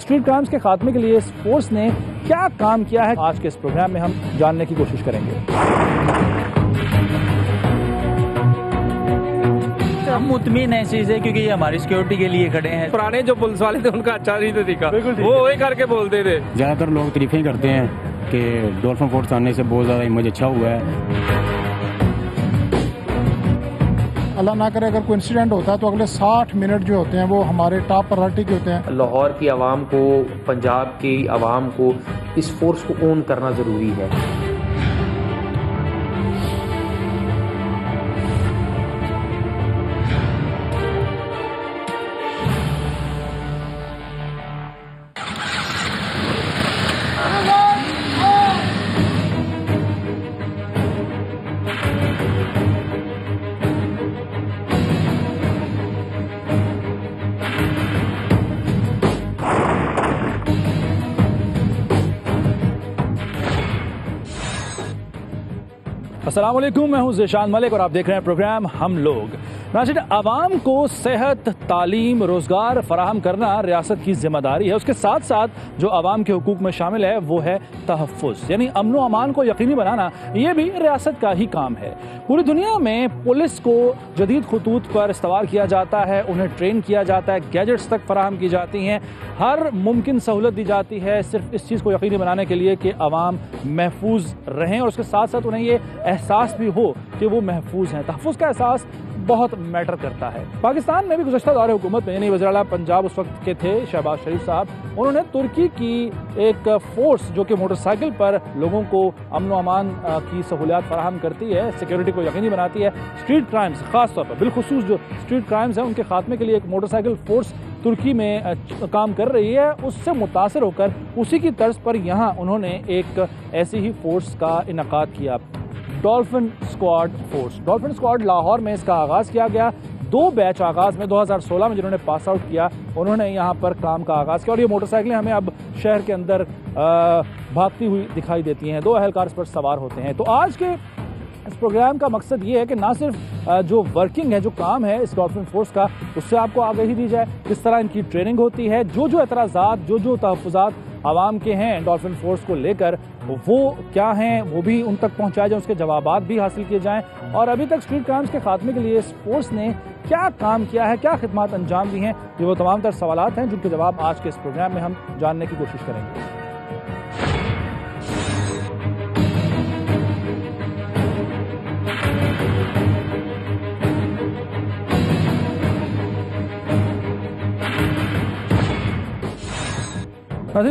Street crimes के खात्मे के लिए इस फोर्स ने क्या काम किया है, आज के इस प्रोग्राम में हम जानने की कोशिश करेंगे। हम मुतमिन है इस चीज़ है क्योंकि ये हमारी सिक्योरिटी के लिए खड़े हैं। पुराने जो पुलिस वाले थे उनका अच्छा नहीं तरीका, वो वही करके बोलते थे। ज़्यादातर लोग तारीफें करते हैं कि डॉल्फिन फोर्स आने से बहुत ज़्यादा इमेज अच्छा हुआ है। अल्लाह ना करे अगर कोई इंसिडेंट होता है तो अगले 60 मिनट जो होते हैं वो हमारे टॉप प्रायोरिटी के होते हैं। लाहौर की आवाम को, पंजाब की आवाम को इस फोर्स को ओन करना ज़रूरी है। अस्सलाम वालेकुम, मैं हूं ज़ीशान मलिक और आप देख रहे हैं प्रोग्राम हम लोग। नाज़रीन, आवाम को सेहत, तालीम, रोज़गार फराहम करना रियासत की जिम्मेदारी है। उसके साथ साथ जो आवाम के हुकूक में शामिल है वो है तहफ़्फ़ुज़, यानी अमन व अमान को यकीनी बनाना। ये भी रियासत का ही काम है। पूरी दुनिया में पुलिस को जदीद खतूत पर इस्तवार किया जाता है, उन्हें ट्रेन किया जाता है, गैजेट्स तक फराहम की जाती हैं, हर मुमकिन सहूलत दी जाती है सिर्फ इस चीज़ को यकीनी बनाने के लिए कि आवाम महफूज रहें और उसके साथ साथ उन्हें ये एहसास भी हो कि वो महफूज हैं। तहफ़्फ़ुज़ का एहसास बहुत मैटर करता है। पाकिस्तान में भी गुज़श्ता दौर हुकूमत में, यानी वज़ीर आला पंजाब उस वक्त के थे शहबाज शरीफ साहब, उन्होंने तुर्की की एक फ़ोर्स जो कि मोटरसाइकिल पर लोगों को अमन व अमान की सहूलियात फराहम करती है, सिक्योरिटी को यकीनी बनाती है, स्ट्रीट क्राइम्स ख़ास तौर पर बिलखुसूस जो स्ट्रीट क्राइम्स हैं उनके खात्मे के लिए एक मोटरसाइकिल फ़ोर्स तुर्की में काम कर रही है। उससे मुतासर होकर उसी की तर्ज पर यहाँ उन्होंने एक ऐसी ही फ़ोर्स का इनकाद किया, dolphin squad force. Dolphin squad Lahore में इसका आगाज़ किया गया। 2 बैच आगाज़ में 2016 में जिन्होंने पास आउट किया उन्होंने यहाँ पर काम का आगाज़ किया और ये मोटरसाइकिलें हमें अब शहर के अंदर भागती हुई दिखाई देती हैं। 2 अहलकार इस पर सवार होते हैं। तो आज के इस प्रोग्राम का मकसद ये है कि ना सिर्फ जो वर्किंग है, जो काम है इस डॉल्फिन फोर्स का, उससे आपको आगाही दी जाए, किस तरह इनकी ट्रेनिंग होती है, जो एतराज़ात, जो तहफ़्फ़ुज़ात आवाम के हैं डॉल्फिन फोर्स को लेकर वो क्या हैं वो भी उन तक पहुंचाए जाएँ, उसके जवाबात भी हासिल किए जाएं। और अभी तक स्ट्रीट क्राइम्स के खात्मे के लिए इस फोर्स ने क्या काम किया है, क्या खिदमत अंजाम दी हैं, ये वो तमाम तर सवालात हैं जिनके जवाब आज के इस प्रोग्राम में हम जानने की कोशिश करेंगे।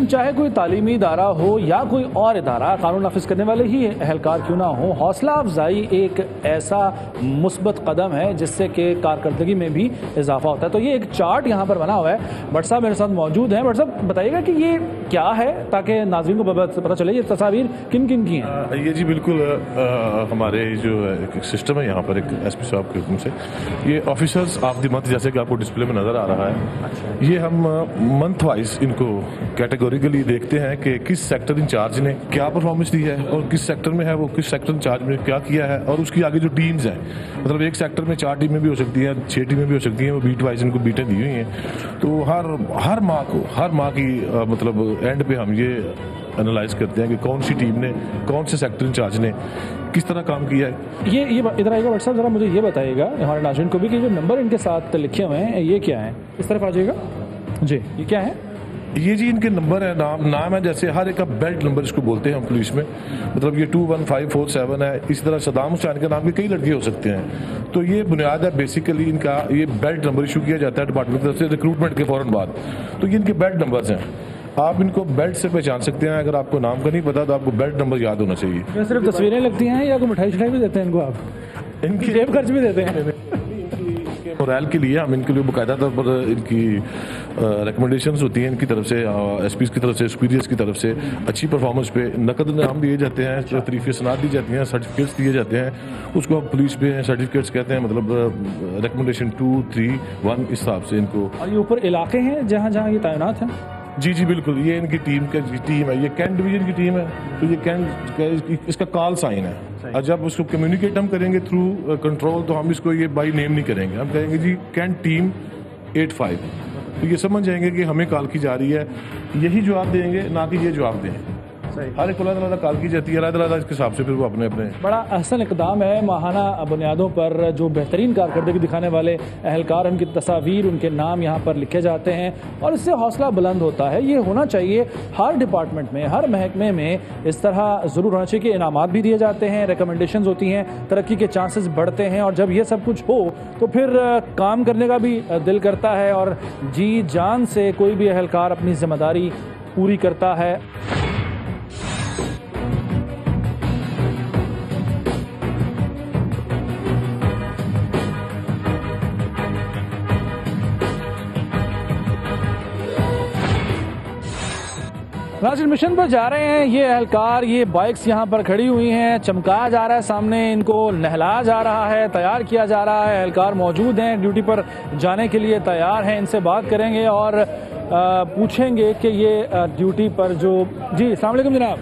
चाहे कोई तालीमी इदारा हो या कोई और इदारा, कानून नाफिज करने वाले ही अहलकार क्यों ना हो, हौसला अफजाई एक ऐसा मुस्बत कदम है जिससे कि कारकर्दगी में भी इजाफा होता है। तो ये एक चार्ट यहाँ पर बना हुआ है। भट्ट साहब मेरे साथ मौजूद हैं। भट्ट साहब बताइएगा कि ये क्या है ताकि नाज़रीन को पता चले ये तस्वीर किन किन की हैं। ये जी बिल्कुल हमारे जो सिस्टम है यहाँ पर एक SP साहब के हुक्म से ये ऑफिसर्स ऑफ द मंथ, जैसे कि आपको डिस्प्ले में नज़र आ रहा है, ये हम मंथ वाइज इनको कैटेगोरिकली देखते हैं कि किस सेक्टर इंचार्ज ने क्या परफॉर्मेंस दी है और किस सेक्टर में है वो, किस सेक्टर इंचार्ज में क्या किया है और उसकी आगे जो टीम्स हैं, मतलब एक सेक्टर में 4 टीमें भी हो सकती हैं, 6 टीमें भी हो सकती हैं, वो बीट वाइज इनको बीटें दी हुई हैं। तो हर माह की मतलब एंड पे हम ये एनालाइज करते हैं कि कौन सी टीम ने, कौन से सेक्टर इंचार्ज ने किस तरह काम किया है। ये इधर आएगा भट्ट साहब, जरा मुझे ये बताइएगा हमारे नाज़रीन को भी कि जो नंबर इनके साथ लिखे हुए हैं ये क्या है। इस तरफ आ जाइएगा जी, ये क्या है? ये जी इनके नंबर है, नाम है, जैसे हर एक का बेल्ट नंबर इसको बोलते हैं हम पुलिस में, मतलब ये 21547 है। इसी तरह सदाम हुसैन के नाम के कई लड़के हो सकते हैं। तो ये बुनियाद है बेसिकली इनका, ये बेल्ट नंबर इशू किया जाता है डिपार्टमेंट की तरफ से रिक्रूटमेंट के फौरन बाद। तो ये इनके बेल्ट नंबर्स हैं, आप इनको बेल्ट से पहचान सकते हैं। अगर आपको नाम का नहीं पता तो आपको बेल्ट नंबर याद होना चाहिए। सिर्फ तस्वीरें लगती हैं या कोई मिठाई भी देते हैं इनको, आप इनकी जेब खर्च भी देते हैं? मोरल के लिए हम इनके लिए बाकायदा तौर पर इनकी रिकमेंडेशंस होती हैं इनकी तरफ से, SPs की तरफ से, सुपीरियर्स की तरफ से अच्छी परफॉर्मेंस पे नकद इनाम दिए जाते हैं, तरीफ़े सनात दी जाती हैं, सर्टिफिकेट्स दिए जाते हैं। उसको हम पुलिस पे सर्टिफिकेट्स कहते हैं, मतलब रिकमेंडेशन 2, 3, 1 इस हिसाब से इनको। और ये ऊपर इलाके हैं जहाँ जहाँ ये तैनात हैं? जी बिल्कुल, ये इनकी टीम है, ये कैंट डिवीजन की टीम है। तो ये कैंट इसका कॉल साइन है, और जब उसको कम्युनिकेट हम करेंगे थ्रू कंट्रोल तो हम इसको ये बाई नेम नहीं करेंगे, हम कहेंगे जी कैंट टीम 85। तो ये समझ जाएंगे कि हमें कॉल की जा रही है, यही जवाब देंगे, ना कि ये जवाब दें। हर एक अलग अलग कॉल की जाती है, अलग अलग इसके हिसाब से फिर वो अपने अपने। बड़ा अहसन इकदाम है। माहाना बुनियादों पर जो बेहतरीन कारकर्दगी दिखाने वाले एहलकार, उनकी तस्वीर, उनके नाम यहाँ पर लिखे जाते हैं और इससे हौसला बुलंद होता है। ये होना चाहिए हर डिपार्टमेंट में, हर महकमे में इस तरह ज़रूर होना चाहिए कि इनामात भी दिए जाते हैं, रिकमेंडेशंस होती हैं, तरक्की के चांसेस बढ़ते हैं। और जब ये सब कुछ हो तो फिर काम करने का भी दिल करता है और जी जान से कोई भी एहलकार अपनी जिम्मेदारी पूरी करता है। नाज़रीन, मिशन पर जा रहे हैं ये एहलकार, ये बाइक्स यहाँ पर खड़ी हुई हैं, चमकाया जा रहा है सामने, इनको नहलाया जा रहा है, तैयार किया जा रहा है। एहलकार मौजूद हैं, ड्यूटी पर जाने के लिए तैयार हैं। इनसे बात करेंगे और पूछेंगे कि ये ड्यूटी पर जो जी अस्सलाम वालेकुम जनाब।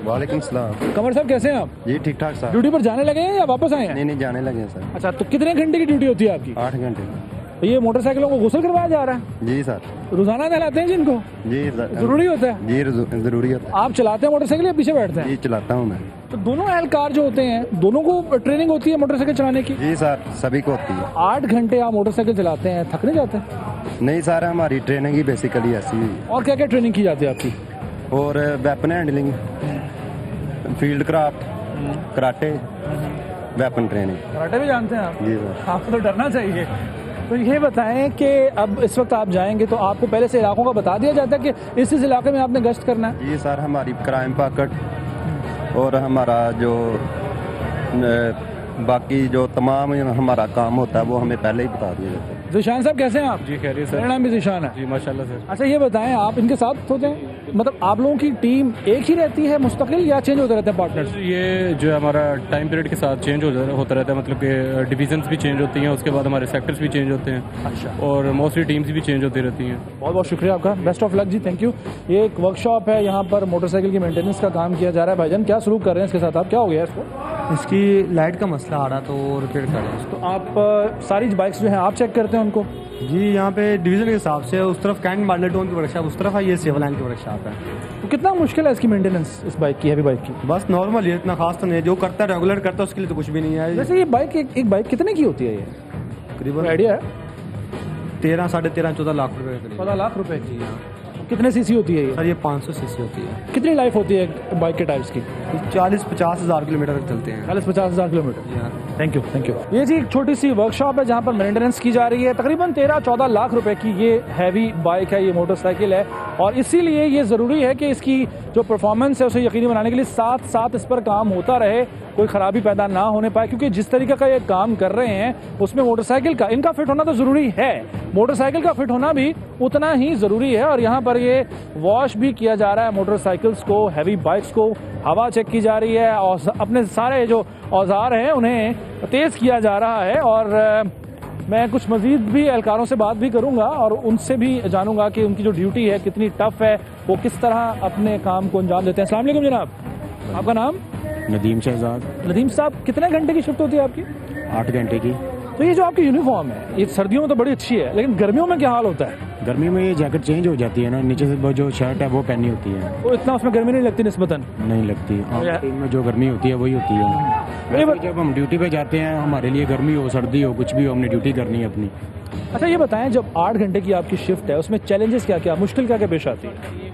वालेकुम सलाम। कमर साहब कैसे हैं आप? जी ठीक ठाक सर। ड्यूटी पर जाने लगे हैं या वापस आए हैं? नहीं जाने लगे हैं सर। अच्छा, तो कितने घंटे की ड्यूटी होती है आपकी? 8 घंटे। तो ये मोटरसाइकिलों को गुस्ल करवाया जा रहा है? जी सर। रोजाना नहलाते हैं जिनको? जी जरूरी होता है? जी जरूरी होता है। आप चलाते हैं मोटरसाइकिल या पीछे बैठते हैं? जी चलाता हूँ मैं। तो दोनों एहलकार जो होते हैं, दोनों को ट्रेनिंग होती है मोटरसाइकिल चलाने की? जी सर, सभी को होती है। 8 घंटे आप मोटरसाइकिल चलाते हैं, थक नहीं जाते? नहीं सर, हमारी ट्रेनिंग ही बेसिकली ऐसी है। और क्या क्या ट्रेनिंग की जाती है आपकी? और weapon handling, field craft, karate, weapon training. Karate भी जानते हैं आप? जी सर। आपको तो डरना चाहिए। तो ये बताएं कि अब इस वक्त आप जाएंगे तो आपको पहले से इलाकों का बता दिया जाता है कि इस इलाके में आपने गश्त करना है? जी सर, हमारी क्राइम पॉकेट और हमारा जो बाकी जो तमाम हमारा काम होता है वो हमें पहले ही बता दिया जाता है। ज़ीशान साहब कैसे हैं आप? जी खैरियत सर। मेरा नाम भी ज़ीशान है। जी माशाल्लाह सर। अच्छा, ये बताएं आप इनके साथ होते हैं, मतलब आप लोगों की टीम एक ही रहती है मुस्तकिल या चेंज होते रहते हैं पार्टनर्स? ये जो हमारा टाइम पीरियड के साथ चेंज होता रहता है, मतलब कि डिविजन्स भी चेंज होती हैं, उसके बाद हमारे सेक्टर्स भी चेंज होते हैं। अच्छा। और मोस्टली टीम्स भी चेंज होती रहती हैं। बहुत बहुत शुक्रिया आपका, बेस्ट ऑफ लक जी, थैंक यू। ये एक वर्कशॉप है, यहाँ पर मोटरसाइकिल की मेंटेनेंस का काम किया जा रहा है। भाईजान क्या सलूक कर रहे हैं इसके साथ आप? क्या हो गया इसको? इसकी लाइट का मसला आ रहा तो रिपेयर कर रहे हैं। तो आप सारी बाइक्स जो हैं आप चेक करते हैं उनको? जी, यहाँ पे डिवीज़न के हिसाब से उस तरफ कैंट मार्लेटोन की वर्कशॉप उस तरफ है, ये सिविल लाइन की वर्कशॉप है। तो कितना मुश्किल है इसकी मेंटेनेंस, इस बाइक की, हैवी बाइक की? बस नॉर्मल है, इतना खास तो नहीं है। जो करता है रेगुलर करता है उसके लिए तो कुछ भी नहीं है। वैसे ये बाइक एक बाइक कितने की होती है? ये करीबन आइडिया है? 13, 13.5, 14 लाख रुपए के करीब। 14 लाख रुपए की। कितने सीसी होती है ये? सर ये 500 सीसी होती है। कितनी लाइफ होती है बाइक के टायर्स की? 40-50 हज़ार किलोमीटर तक चलते हैं। 40-50 हज़ार किलोमीटर। जी हाँ, थैंक यू थैंक यू। ये जी एक छोटी सी वर्कशॉप है जहाँ पर मेंटेनेंस की जा रही है। तकरीबन 13-14 लाख रुपए की ये हैवी बाइक है, ये मोटरसाइकिल है और इसीलिए ये ज़रूरी है कि इसकी जो परफॉर्मेंस है उसे यकीनी बनाने के लिए साथ साथ इस पर काम होता रहे, कोई ख़राबी पैदा ना होने पाए। क्योंकि जिस तरीके का ये काम कर रहे हैं उसमें मोटरसाइकिल का इनका फिट होना तो ज़रूरी है, मोटरसाइकिल का फिट होना भी उतना ही ज़रूरी है। और यहाँ पर ये वॉश भी किया जा रहा है मोटरसाइकिल्स को, हैवी बाइक्स को, हवा चेक की जा रही है और अपने सारे जो औजार हैं उन्हें तेज़ किया जा रहा है। और मैं कुछ मज़ीद भी एहलकारों से बात भी करूंगा और उनसे भी जानूंगा कि उनकी जो ड्यूटी है कितनी टफ है, वो किस तरह अपने काम को अंजाम देते हैं। अस्सलाम वालेकुम जनाब, आपका नाम? नदीम शहजाद। नदीम साहब, कितने घंटे की शिफ्ट होती है आपकी? 8 घंटे की। तो ये जो आपकी यूनिफॉर्म है ये सर्दियों में तो बड़ी अच्छी है, लेकिन गर्मियों में क्या हाल होता है? गर्मी में ये जैकेट चेंज हो जाती है ना, नीचे से वो जो शर्ट है वो पहननी होती है। तो इतना उसमें गर्मी नहीं लगती निस्बतन? नहीं लगती, में जो गर्मी होती है वही होती है। वैसे जब हम ड्यूटी पे जाते हैं, हमारे लिए गर्मी हो सर्दी हो कुछ भी हो, हमने ड्यूटी करनी है अपनी। अच्छा, ये बताएं जब 8 घंटे की आपकी शिफ्ट है उसमें चैलेंजेस क्या क्या, मुश्किल क्या क्या पेश आती है?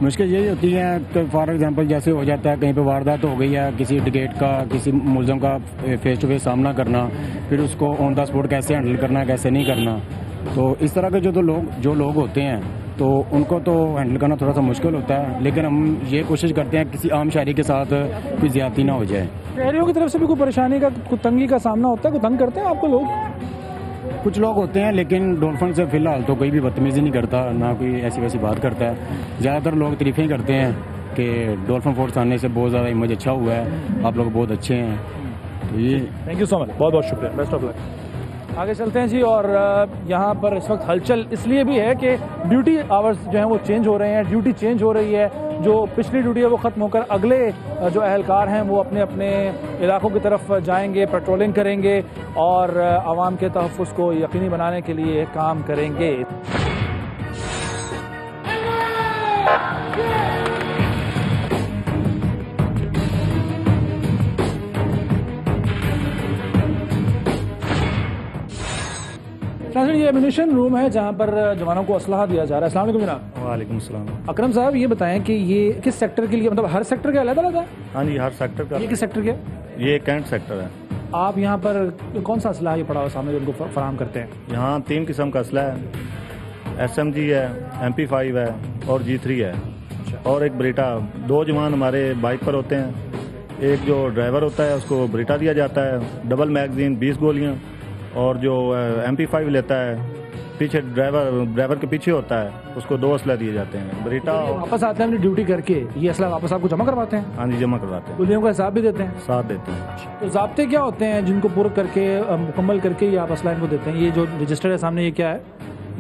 मुश्किल यही होती है कि फॉर एग्जांपल जैसे हो जाता है कहीं पे वारदात हो गई है, किसी टिकट का, किसी मुलज़म का फेस टू फेस सामना करना, फिर उसको ऑन द स्पॉट कैसे हैंडल करना, कैसे नहीं करना। तो इस तरह के जो लोग होते हैं तो उनको तो हैंडल करना थोड़ा सा मुश्किल होता है, लेकिन हम ये कोशिश करते हैं किसी आम शहरी के साथ कोई ज़्यादती ना हो जाए। शहरियों की तरफ से भी कोई परेशानी का, कोई तंगी का सामना होता है? कोई तंग करते हैं आपको लोग? कुछ लोग होते हैं, लेकिन डॉल्फिन से फ़िलहाल तो कोई भी बदतमीज़ी नहीं करता, ना कोई ऐसी वैसी बात करता है। ज़्यादातर लोग तारीफ़ें करते हैं कि डॉल्फिन फोर्स आने से बहुत ज़्यादा इमेज अच्छा हुआ है, आप लोग बहुत अच्छे हैं। तो ये थैंक यू सो मच, बहुत बहुत शुक्रिया, बेस्ट ऑफ लक। आगे चलते हैं जी। और यहाँ पर इस वक्त हलचल इसलिए भी है कि ड्यूटी आवर्स जो हैं वो चेंज हो रहे हैं, ड्यूटी चेंज हो रही है। जो पिछली ड्यूटी है वो ख़त्म होकर अगले जो एहलकार हैं वो अपने अपने इलाकों की तरफ जाएंगे, पेट्रोलिंग करेंगे और आवाम के तहफ़्फ़ुज़ को यकीनी बनाने के लिए काम करेंगे। नाज़रीन, ये एम्यूनिशन रूम है जहाँ पर जवानों को असलहा दिया जा रहा है। अस्सलाम वालेकुम जनाब। वालेकुम सलाम। अकरम साहब, ये बताएं कि ये किस सेक्टर के लिए, मतलब हर सेक्टर का अलग अलग है? हाँ जी, हर सेक्टर का। ये किस सेक्टर के? ये कैंट सेक्टर है। आप यहाँ पर कौन सा असलहा ये पड़ा हुआ सामने उनको फराहम करते हैं? यहाँ 3 किस्म का असला है, SMG है, MP5 है और G3 है और एक ब्रेटा। 2 जवान हमारे बाइक पर होते हैं, एक जो ड्राइवर होता है उसको ब्रेटा दिया जाता है, डबल मैगजीन 20 गोलियाँ, और जो MP5 लेता है पीछे ड्राइवर के पीछे होता है उसको 2 असला दिए जाते हैं, ब्रेटा। वापस आते हैं अपनी ड्यूटी करके, ये असला वापस आपको जमा करवाते हैं? हाँ जी, जमा करवाते हैं। गोलियों का हिसाब भी देते हैं? साथ देते हैं। तो ज़ाब्ते क्या होते हैं जिनको पूरा करके मुकम्मल करके ये आप असला इनको देते हैं? ये जो रजिस्टर है सामने, ये क्या है?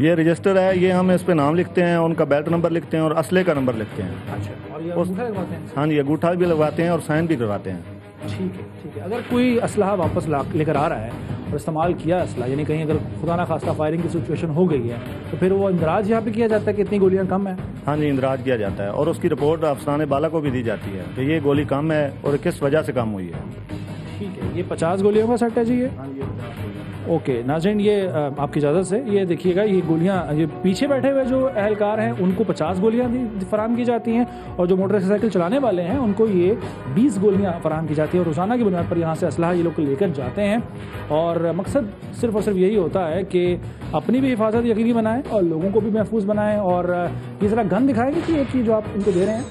ये रजिस्टर है, ये हम इस पे नाम लिखते हैं, उनका बेल्ट नंबर लिखते हैं और असले का नंबर लिखते हैं। अच्छा, और ये अंगूठा लगवाते हैं? हाँ जी, अंगूठा भी लगवाते हैं और साइन भी करवाते हैं। ठीक है, ठीक है। अगर कोई असलहा वापस लेकर आ रहा है और इस्तेमाल किया असला, यानी कहीं अगर खुदा ना खास्ता फायरिंग की सिचुएशन हो गई है, तो फिर वो इंदराज यहाँ पे किया जाता है कि इतनी गोलियाँ कम है? हाँ जी, इंदराज किया जाता है और उसकी रिपोर्ट अफसरान बाला को भी दी जाती है कि ये गोली कम है और किस वजह से कम हुई है। ठीक है, ये 50 गोलियों का सेट है जी ये? ओके नाज़रीन, ये आपकी इजाज़त से ये देखिएगा, ये गोलियाँ, ये पीछे बैठे हुए जो अहलकार हैं उनको 50 गोलियाँ फराहम की जाती हैं और जो मोटरसाइकिल चलाने वाले हैं उनको ये 20 गोलियाँ फराहम की जाती है और रोज़ाना की बुनियाद पर यहाँ से असलहा ये लोग लेकर जाते हैं। और मकसद सिर्फ़ और सिर्फ यही होता है कि अपनी भी हिफाजत यकीनी बनाएं और लोगों को भी महफूज बनाएं। और ये ज़रा गन दिखाएंगे कि एक चीज़ जो आप इनको दे रहे हैं,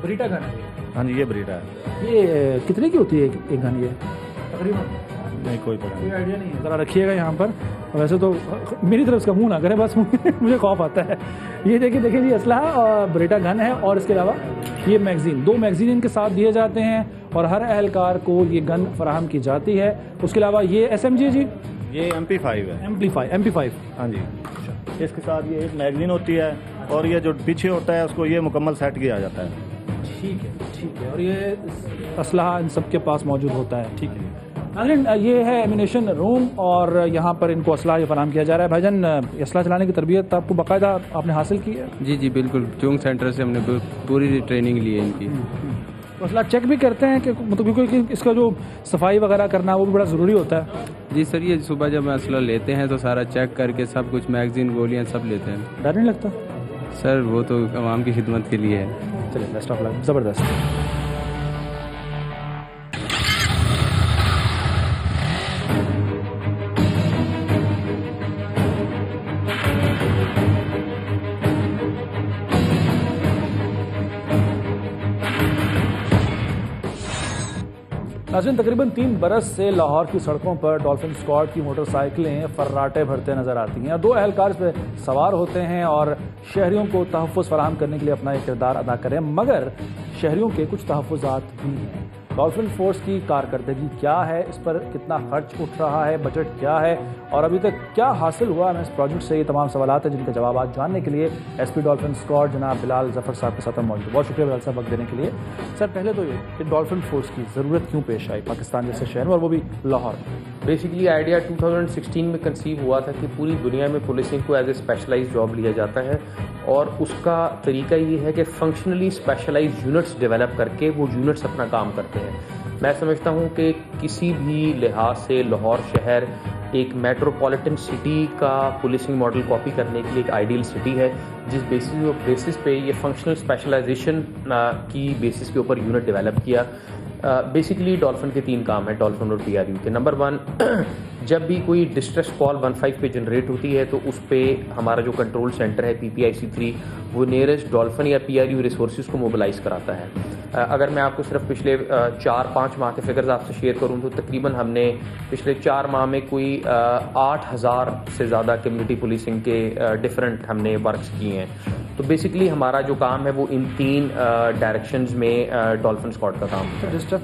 ब्रीटा गन है। हाँ जी, ये ब्रीटा है। ये कितने की होती है एक गन? ये तकरीबन नहीं, कोई आइडिया नहीं है, ज़रा रखिएगा यहाँ पर। वैसे तो मेरी तरफ इसका मुंह ना करें बस मुझे खौफ आता है। ये देखिए जी, असलहा और ब्रेटा गन है और इसके अलावा ये मैगज़ीन, 2 मैगज़ीन इनके साथ दिए जाते हैं और हर अहलकार को ये गन फराहम की जाती है। उसके अलावा ये SMG जी, ये MP5 है। MP5 हाँ जी, इसके साथ ये एक मैगज़ीन होती है और ये जो पीछे होता है उसको ये मुकम्मल सेट किया जाता है। ठीक है, ठीक है। और ये असलहा इन सब के पास मौजूद होता है। ठीक है नाज़रीन, ये है एम्यूनिशन रूम और यहाँ पर इनको असला ये फराहम किया जा रहा है। भाईजान, असला चलाने की तरबियत आपको बाकायदा आपने हासिल की है? जी जी बिल्कुल, चौंक सेंटर से हमने पूरी ट्रेनिंग ली है इनकी। तो असला चेक भी करते हैं कि मतलब क्योंकि इसका जो सफाई वगैरह करना वो भी बड़ा ज़रूरी होता है? जी सर, ये सुबह जब असला लेते हैं तो सारा चेक करके सब कुछ, मैगजीन, गोलियाँ सब लेते हैं। डर नहीं लगता? सर वो तो आवाम की खिदमत के लिए है। चलिए, बेस्ट ऑफ लक। ज़बरदस्त। नाज़रीन, तकरीबन 3 बरस से लाहौर की सड़कों पर डॉल्फिन स्क्वाड की मोटरसाइकिलें फर्राटे भरते नजर आती हैं। 2 अहलकार इस पर सवार होते हैं और शहरियों को तहफ़्फ़ुज़ फराहम करने के लिए अपना एक किरदार अदा करें, मगर शहरियों के कुछ तहफ़्फ़ुज़ात भी हैं। डॉल्फिन फोर्स की कारकर्दगी क्या है, इस पर कितना खर्च उठ रहा है, बजट क्या है और अभी तक क्या हासिल हुआ है इस प्रोजेक्ट से, ये तमाम सवालात हैं जिनके जवाब आज जानने के लिए SP डॉल्फिन स्क्वाड जनाब बिलाल जफ़र साहब के साथ हम मौजूद। बहुत शुक्रिया बिलाल साहब वक्त देने के लिए। सर, पहले तो ये कि डॉल्फिन फोर्स की ज़रूरत क्यों पेश आई पाकिस्तान जैसे शहर में और वो भी लाहौर में? बेसिकली आइडिया 2016 में कंसीव हुआ था कि पूरी दुनिया में पुलिसिंग को एज ए स्पेशलाइज जॉब लिया जाता है और उसका तरीका ये है कि फंक्शनली स्पेशलाइज यूनिट्स डेवलप करके वो यूनिट्स अपना काम करते हैं। मैं समझता हूँ कि किसी भी लिहाज से लाहौर शहर एक मेट्रोपॉलिटन सिटी का पुलिसिंग मॉडल कॉपी करने के लिए एक आइडियल सिटी है, जिस बेसिस पे ये फंक्शनल स्पेशलाइजेशन की बेसिस के ऊपर यूनिट डेवलप किया। बेसिकली डॉल्फिन के 3 काम है, डॉल्फिन और PRU के। नंबर 1, जब भी कोई डिस्ट्रेस कॉल 15 पे जनरेट होती है तो उस पर हमारा जो कंट्रोल सेंटर है PPIC3 वो नियरेस्ट डॉल्फिन या PRU रिसोर्सेज को मोबिलाइज कराता है। अगर मैं आपको सिर्फ पिछले 4-5 माह के फिगर्स आपसे शेयर करूं तो तकरीबन हमने पिछले 4 माह में कोई 8000 से ज़्यादा कम्युनिटी पुलिसिंग के डिफरेंट हमने वर्क्स किए हैं। तो बेसिकली हमारा जो काम है वो इन 3 डायरेक्शंस में डॉल्फिन स्क्वाड का काम है। डिस्ट्रेस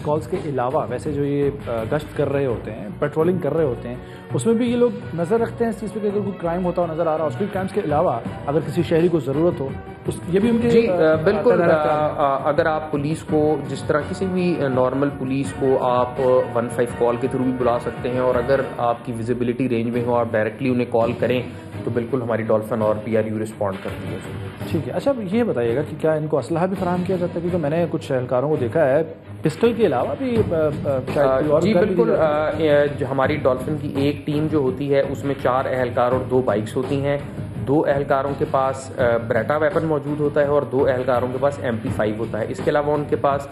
कॉल्स के अलावा वैसे जो ये गश्त कर रहे होते हैं, पेट्रोलिंग कर रहे होते हैं, उसमें भी ये लोग नज़र रखते हैं इस चीज़ पर कि अगर कोई क्राइम होता हो नज़र आ रहा हो, स्ट्रीट क्राइम्स के अलावा अगर किसी शहरी को ज़रूरत हो ये भी उनके जी बिल्कुल। अगर आप पुलिस को जिस तरह किसी भी नॉर्मल पुलिस को आप 15 कॉल के थ्रू भी बुला सकते हैं, और अगर आपकी विजिबिलिटी रेंज में हो आप डायरेक्टली उन्हें कॉल करें तो बिल्कुल हमारी डॉल्फिन और PRU रिस्पॉन्ड करती है। ठीक है। अच्छा, ये बताइएगा कि क्या इनको असलहा भी फराहम किया जाता है? क्योंकि मैंने कुछ एहलकारों को देखा है पिस्टल के अलावा भी जी बिल्कुल। हमारी डॉल्फिन की एक टीम जो होती है उसमें 4 एहलकार और 2 बाइक्स होती हैं। 2 एहलकारों के पास ब्रेटा वेपन मौजूद होता है और 2 एहलकारों के पास MP5 होता है। इसके अलावा उनके पास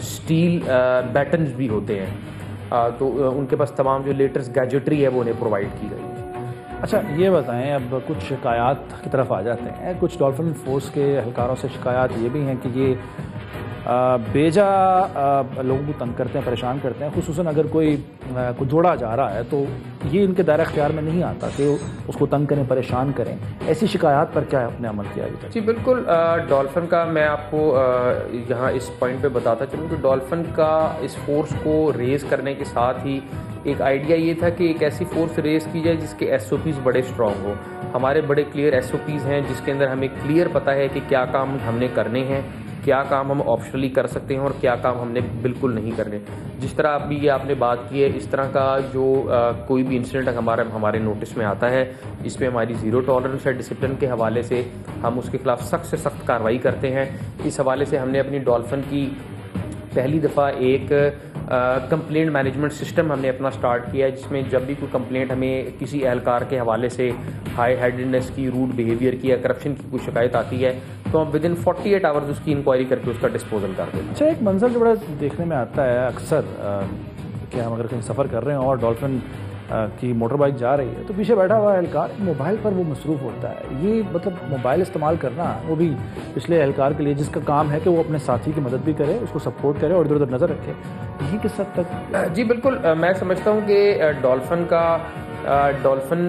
स्टील बैटन्स भी होते हैं। तो उनके पास तमाम जो लेटेस्ट गैजेटरी है वो उन्हें प्रोवाइड की गई है। अच्छा, ये बताएं, अब कुछ शिकायत की तरफ आ जाते हैं। कुछ डॉल्फिन फोर्स के एहलकारों से शिकायत ये भी हैं कि ये बेजा लोगों को तंग करते हैं, परेशान करते हैं, खुसूसन अगर कोई जोड़ा जा रहा है तो ये इनके दायरा इख्तियार में नहीं आता कि उसको तंग करें, परेशान करें। ऐसी शिकायत पर क्या आपने अमल किया अभी तक? जी बिल्कुल। डॉल्फिन का मैं आपको यहाँ इस पॉइंट पे बताता चलूँ कि डॉल्फिन का इस फोर्स को रेज़ करने के साथ ही एक आइडिया ये था कि एक ऐसी फोर्स रेज़ की जाए जिसके SOPs बड़े स्ट्रॉन्ग हो। हमारे बड़े क्लियर SOPs हैं जिसके अंदर हमें क्लियर पता है कि क्या काम हमने करने हैं, क्या काम हम ऑप्शनली कर सकते हैं और क्या काम हमने बिल्कुल नहीं करने। जिस तरह अभी ये आपने बात की है, इस तरह का जो कोई भी इंसिडेंट हमारे नोटिस में आता है, इसमें हमारी ज़ीरो टॉलरेंस है। डिसिप्लिन के हवाले से हम उसके खिलाफ सख्त से सख्त कार्रवाई करते हैं। इस हवाले से हमने अपनी डॉल्फिन की पहली दफ़ा एक कंप्लेंट मैनेजमेंट सिस्टम हमने अपना स्टार्ट किया है, जिसमें जब भी कोई कंप्लेंट हमें किसी एहलकार के हवाले से हाई हेडेडनेस की, रूड बिहेवियर की या करप्शन की कोई शिकायत आती है तो हम विदिन 48 आवर्स उसकी इंक्वायरी करके उसका डिस्पोजल कर देते हैं। अच्छा, एक मंजर जो बड़ा देखने में आता है अक्सर कि हम अगर कहीं सफ़र कर रहे हैं और डॉल्फिन की मोटर बाइक जा रही है तो पीछे बैठा हुआ एहलकार मोबाइल पर वो मसरूफ़ होता है। ये मतलब मोबाइल इस्तेमाल करना, वो भी पिछले एहलकार के लिए जिसका काम है कि वो अपने साथी की मदद भी करे, उसको सपोर्ट करे और इधर उधर नज़र रखे, यही किस हद तक? जी बिल्कुल। मैं समझता हूँ कि डॉल्फिन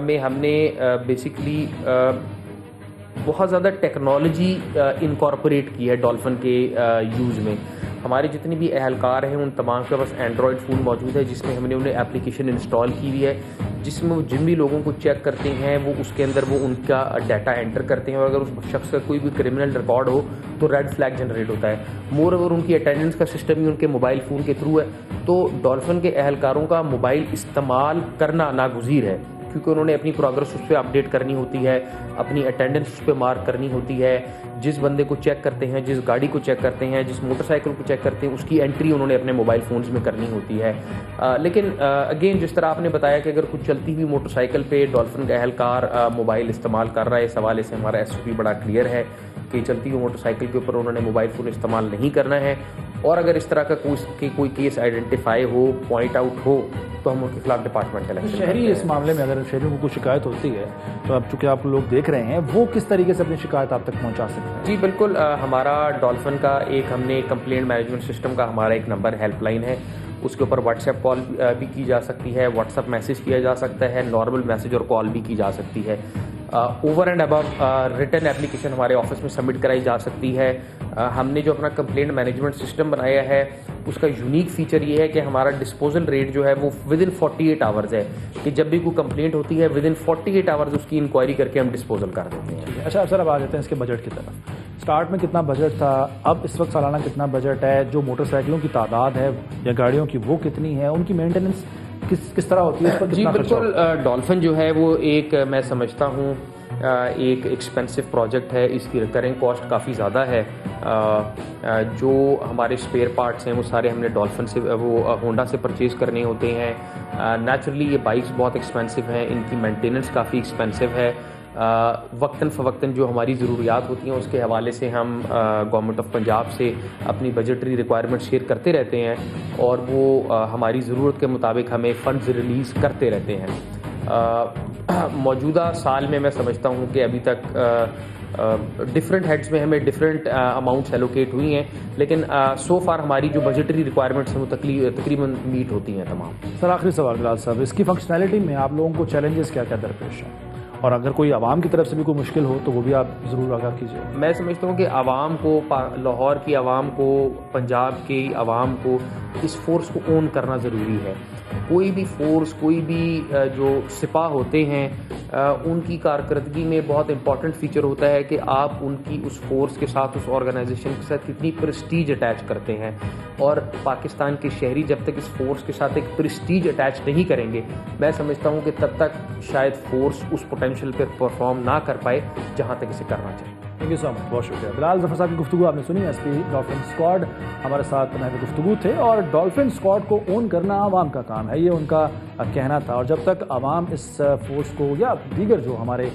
में हमने बेसिकली बहुत ज़्यादा टेक्नोलॉजी इनकॉर्पोरेट की है डॉल्फिन के यूज़ में। हमारे जितने भी एहलकार हैं उन तमाम के पास एंड्रॉयड फ़ोन मौजूद है जिसमें हमने उन्हें एप्लीकेशन इंस्टॉल की हुई है, जिसमें वो जिन भी लोगों को चेक करते हैं वो उसके अंदर वो उनका डाटा एंटर करते हैं और अगर उस शख्स का कोई भी क्रिमिनल रिकॉर्ड हो तो रेड फ्लैग जनरेट होता है। मोर ओवर उनकी अटेंडेंस का सिस्टम ही उनके मोबाइल फ़ोन के थ्रू है। तो डॉल्फिन के एहलकारों का मोबाइल इस्तेमाल करना नागुज़ीर है, क्योंकि उन्होंने अपनी प्रोग्रेस उस पर अपडेट करनी होती है, अपनी अटेंडेंस उस पर मार्क करनी होती है। जिस बंदे को चेक करते हैं, जिस गाड़ी को चेक करते हैं, जिस मोटरसाइकिल को चेक करते हैं, उसकी एंट्री उन्होंने अपने मोबाइल फ़ोन्स में करनी होती है। लेकिन अगेन जिस तरह आपने बताया कि अगर कुछ चलती हुई मोटरसाइकिल पे डॉल्फिन का एहलकार मोबाइल इस्तेमाल कर रहा है, इस हवाले से हमारा SOP बड़ा क्लियर है कि चलती हुई मोटरसाइकिल के ऊपर उन्होंने मोबाइल फ़ोन इस्तेमाल नहीं करना है। और अगर इस तरह का कोई केस आइडेंटिफाई हो, पॉइंट आउट हो, तो हम उनके खिलाफ डिपार्टमेंटल एक्शन। शहरी इस मामले में अगर शहरियों को कुछ शिकायत होती है तो अब चूँकि आप लोग देख रहे हैं, वो किस तरीके से अपनी शिकायत आप तक पहुँचा सकते हैं? जी बिल्कुल। हमारा डॉल्फिन का एक हमने कंप्लेंट मैनेजमेंट सिस्टम का हमारा एक नंबर हेल्पलाइन है, उसके ऊपर व्हाट्सएप कॉल भी की जा सकती है, व्हाट्सएप मैसेज किया जा सकता है, नॉर्मल मैसेज और कॉल भी की जा सकती है। Over and above written application हमारे ऑफिस में सबमिट कराई जा सकती है। हमने जो अपना कंप्लेंट मैनेजमेंट सिस्टम बनाया है उसका यूनिक फीचर ये है कि हमारा डिस्पोजल रेट जो है वो विदिन 48 आवर्स है, कि जब भी कोई कंप्लेंट होती है विदिन 48 आवर्स उसकी इंक्वायरी करके हम डिस्पोजल कर देते हैं। अच्छा सर, अब आ जाते हैं इसके बजट की तरफ। स्टार्ट में कितना बजट था, अब इस वक्त सालाना कितना बजट है, जो मोटरसाइकिलों की तादाद है या गाड़ियों की वो कितनी है, उनकी मेंटेनेंस किस तरह होती है? जी बिल्कुल। डॉल्फिन जो है वो एक मैं समझता हूँ एक एक्सपेंसिव प्रोजेक्ट है, इसकी रिकरिंग कॉस्ट काफ़ी ज़्यादा है। जो हमारे स्पेयर पार्ट्स हैं वो सारे हमने डॉल्फिन से वो होंडा से परचेज़ करने होते हैं। नेचुरली ये बाइक्स बहुत एक्सपेंसिव हैं, इनकी मेंटेनेंस काफ़ी एक्सपेंसिव है। वक्तन फ़वक्तन जो हमारी ज़रूरियात होती हैं उसके हवाले से हम गवर्नमेंट ऑफ पंजाब से अपनी बजटरी रिक्वायरमेंट शेयर करते रहते हैं और वो हमारी ज़रूरत के मुताबिक हमें फ़ंड्स रिलीज़ करते रहते हैं। मौजूदा साल में मैं समझता हूँ कि अभी तक डिफरेंट हेड्स में हमें डिफरेंट अमाउंट्स एलोकेट हुई हैं, लेकिन सो फार हमारी जो बजटरी रिक्वायरमेंट्स हैं वो तकरीबन मीट होती हैं तमाम। सर, आखिरी सवाल बिलाल साहब, इसकी फंक्शनैलिटी में आप लोगों को चैलेंजेस क्या क्या दरपेश हैं, और अगर कोई आवाम की तरफ से भी कोई मुश्किल हो तो वो भी आप ज़रूर आगाह कीजिए। मैं समझता हूँ कि आवाम को, लाहौर की आवाम को, पंजाब की आवाम को इस फोर्स को ओन करना ज़रूरी है। कोई भी फोर्स, कोई भी जो सिपाह होते हैं, उनकी कारकर्दगी में बहुत इंपॉर्टेंट फीचर होता है कि आप उनकी उस फोर्स के साथ, उस ऑर्गेनाइजेशन के साथ कितनी प्रेस्टीज अटैच करते हैं। और पाकिस्तान के शहरी जब तक इस फोर्स के साथ एक प्रेस्टीज अटैच नहीं करेंगे, मैं समझता हूँ कि तब तक शायद फोर्स उस पोटेंशियल पर परफॉर्म ना कर पाए जहाँ तक इसे करना चाहिए। थैंक यू सो मच, बहुत शुक्रिया। बिलाल जफर साहब की गुफ्तगू आपने सुनी। एसपी डॉल्फिन स्क्वाड हमारे साथ महज गुफ्तगू थे और डॉल्फिन स्क्वाड को ओन करना आवाम का काम है, ये उनका कहना था। और जब तक आवाम इस फोर्स को या दीगर जो हमारे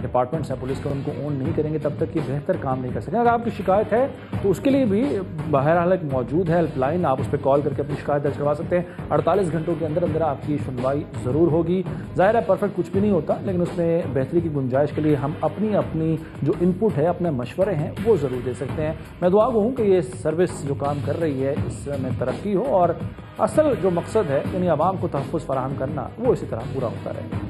डिपार्टमेंट्स हैं पुलिस के, उनको ओन नहीं करेंगे तब तक ये बेहतर काम नहीं कर सकेंगे। अगर आपकी शिकायत है तो उसके लिए भी बहरहाल एक मौजूद है हेल्पलाइन, आप उस पर कॉल करके अपनी शिकायत दर्ज करवा सकते हैं। 48 घंटों के अंदर अंदर आपकी सुनवाई ज़रूर होगी। ज़ाहिर है परफेक्ट कुछ भी नहीं होता, लेकिन उसमें बेहतरी की गुंजाइश के लिए हम अपनी जो इनपुट है, अपने मशवरे हैं, वो ज़रूर दे सकते हैं। मैं दुआ गो हूँ कि ये सर्विस जो काम कर रही है इसमें तरक्की हो और असल जो मकसद है यानी आवाम को तहफ़्फ़ुज़ फराहम करना, वो इसी तरह पूरा होता रहे।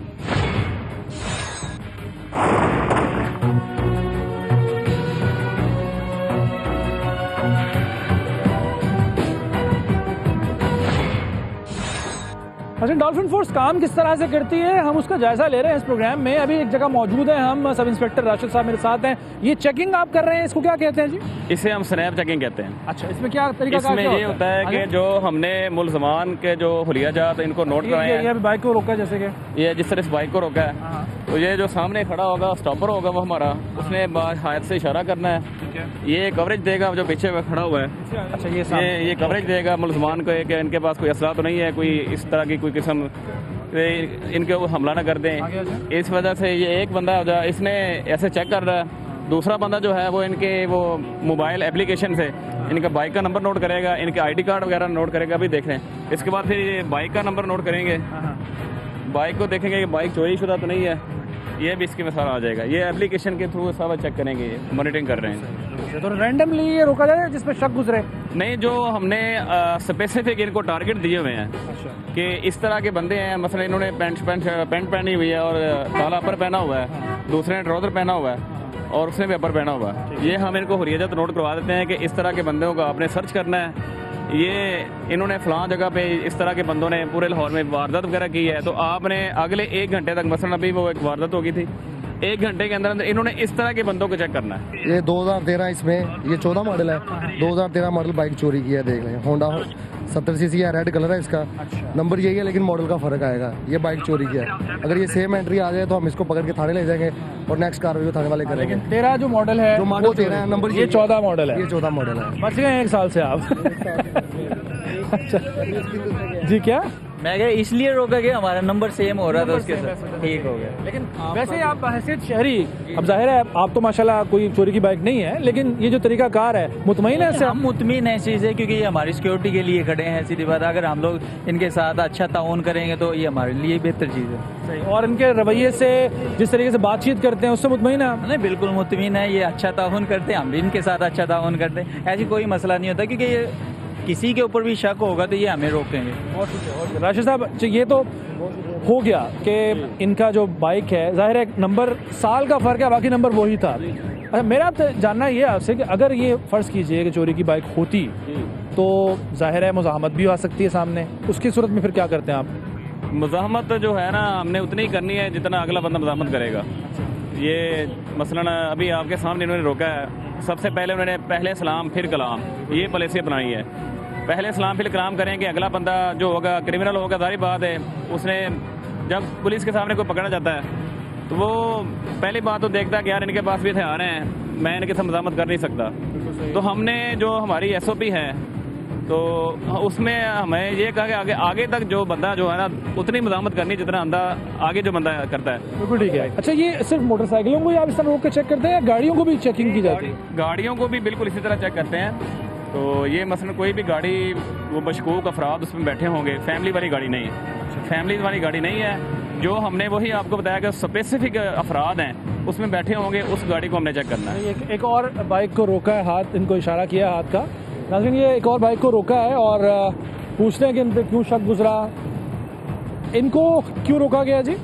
अच्छा, डॉल्फिन फोर्स काम किस तरह से करती है, हम उसका जायजा ले रहे हैं इस प्रोग्राम में। अभी एक जगह मौजूद है, हम सब इंस्पेक्टर राशिद साहब मेरे साथ हैं। ये चेकिंग आप कर रहे हैं, इसको क्या कहते हैं जी? इसे हम स्नैप चेकिंग कहते हैं। अच्छा, इसमें क्या तरीका? इसमें ये होता है कि जो हमने मुलजमान के जो हुलिया जात इनको नोट कराए हैं। ये बाइक को रोका है, जैसे कि ये जिस तरह इस बाइक को रोका है, तो ये जो सामने खड़ा होगा स्टॉपर होगा वो हमारा, उसने हाथ से इशारा करना है, ये कवरेज देगा जो पीछे खड़ा हुआ है। अच्छा, ये कवरेज देगा मुलजमान को कि इनके पास कोई असला तो नहीं है, कोई इस तरह की कोई किस्म इनके वो हमला ना कर दें। इस वजह से ये एक बंदा इसने ऐसे चेक कर रहा है, दूसरा बंदा जो है वो इनके वो मोबाइल एप्लीकेशन से इनका बाइक का नंबर नोट करेगा, इनके आईडी कार्ड वगैरह नोट करेगा। अभी देख रहे हैं, इसके बाद फिर ये बाइक का नंबर नोट करेंगे, बाइक को देखेंगे कि बाइक चोरी शुदा तो नहीं है, ये भी इसके में सारा आ जाएगा। ये एप्लीकेशन के थ्रू सारा चेक करेंगे, मॉनिटरिंग कर रहे हैं। तो रैंडमली ये रोका जाए जिसमें शक गुजरे? नहीं, जो हमने स्पेसिफिक इनको टारगेट दिए हुए हैं कि इस तरह के बंदे हैं, मसलन इन्होंने पैंट पहनी हुई है और काला अपर पहना हुआ है, दूसरे ने ट्राउजर पहना हुआ है और उसने भी अपर पहना हुआ है, ये हम इनको हुर्रियत नोट करवा देते हैं कि इस तरह के बंदों का आपने सर्च करना है। ये इन्होंने फलां जगह पे इस तरह के बंदों ने पूरे लाहौर में वारदात वगैरह की है, तो आपने अगले 1 घंटे तक, मसलन अभी वो एक वारदात हो गई थी, 1 घंटे के अंदर अंदर इन्होंने इस तरह के बंदों को चेक करना है। ये 2013 इसमें ये 14 मॉडल है। 2013 मॉडल बाइक चोरी की है, देख लें। होंडा 70 सीसी है, रेड कलर है इसका। नंबर यही है लेकिन मॉडल का फर्क आएगा। ये बाइक चोरी की है, अगर ये सेम एंट्री आ जाए तो हम इसको पकड़ के थाने ले जाएंगे और नेक्स्ट कार्रवाई थाने वाले करेंगे। लेकिन 13 जो मॉडल है, जो मॉडल 13 है, नंबर ये 14 मॉडल है। ये 14 मॉडल है। बच गए 1 साल से आप। जी क्या? मैं क्या इसलिए रोका कि हमारा नंबर सेम हो रहा था उसके साथ, ठीक हो गया। लेकिन वैसे आप हैसियत शहरी, अब जाहिर है आप तो माशाल्लाह कोई चोरी की बाइक नहीं है, लेकिन ये जो तरीका कार है, मुतमईन है इससे? हम मुतमईन है इस चीज़ से, क्योंकि ये हमारी सिक्योरिटी के लिए खड़े हैं। सीधी बात, अगर हम लोग इनके साथ अच्छा ताउन करेंगे तो ये हमारे लिए बेहतर चीज़ है। सही। और इनके रवैये से, जिस तरीके से बातचीत करते हैं, उससे मुतमईन है? नहीं, बिल्कुल मुतमईन है। ये अच्छा ताउन करते हैं, हम भी इनके साथ अच्छा ताउन करते हैं, ऐसी कोई मसला नहीं होता। क्योंकि ये किसी के ऊपर भी शक होगा तो ये हमें रोकेंगे। राशिद साहब, ये तो हो गया कि इनका जो बाइक है, जाहिर है नंबर साल का फ़र्क है, बाकी नंबर वही था। अच्छा, मेरा तो जानना ये आपसे कि अगर ये फ़र्ज़ कीजिए कि चोरी की बाइक होती तो जाहिर है मुज़ाहमत भी आ सकती है सामने, उसकी सूरत में फिर क्या करते हैं आप? मुज़ाहमत जो है ना, हमने उतनी ही करनी है जितना अगला बंदा मुज़ाहमत करेगा। ये मसलन अभी आपके सामने इन्होंने रोका है, सबसे पहले उन्होंने पहले सलाम फिर कलाम, ये पॉलिसी अपनाई है। पहले सलाम फिर कलाम करेंगे, अगला बंदा जो होगा क्रिमिनल होगा, जाहिर बात है, उसने जब पुलिस के सामने कोई पकड़ना चाहता है तो वो पहली बात तो देखता है कि यार इनके पास भी हथियार हैं, मैं इनके साथ मज़ाहमत कर नहीं सकता। तो हमने जो हमारी SOP है तो उसमें हमें ये कहा कि आगे तक जो बंदा जो है ना, उतनी मज़ाहमत करनी जितना आगे जो बंदा करता है। बिल्कुल ठीक है। अच्छा, ये सिर्फ मोटरसाइकिलों को आप इस तरह रोक के चेक करते हैं या गाड़ियों को भी चेकिंग की जाती है? गाड़ियों को भी बिल्कुल इसी तरह चेक करते हैं। तो ये मसलन कोई भी गाड़ी, वो मशकूक अफराद उसमें बैठे होंगे, फैमिली वाली गाड़ी नहीं है, फैमिली वाली गाड़ी नहीं है। जो हमने वही आपको बताया कि स्पेसिफिक अफराद हैं उसमें बैठे होंगे, उस गाड़ी को हमने चेक करना है। एक और बाइक को रोका है, हाथ इनको इशारा किया हाथ का, नाज़रीन ये एक और बाइक को रोका है और पूछते हैं कि इन पर क्यों शक गुजरा, इनको क्यों रोका गया जी?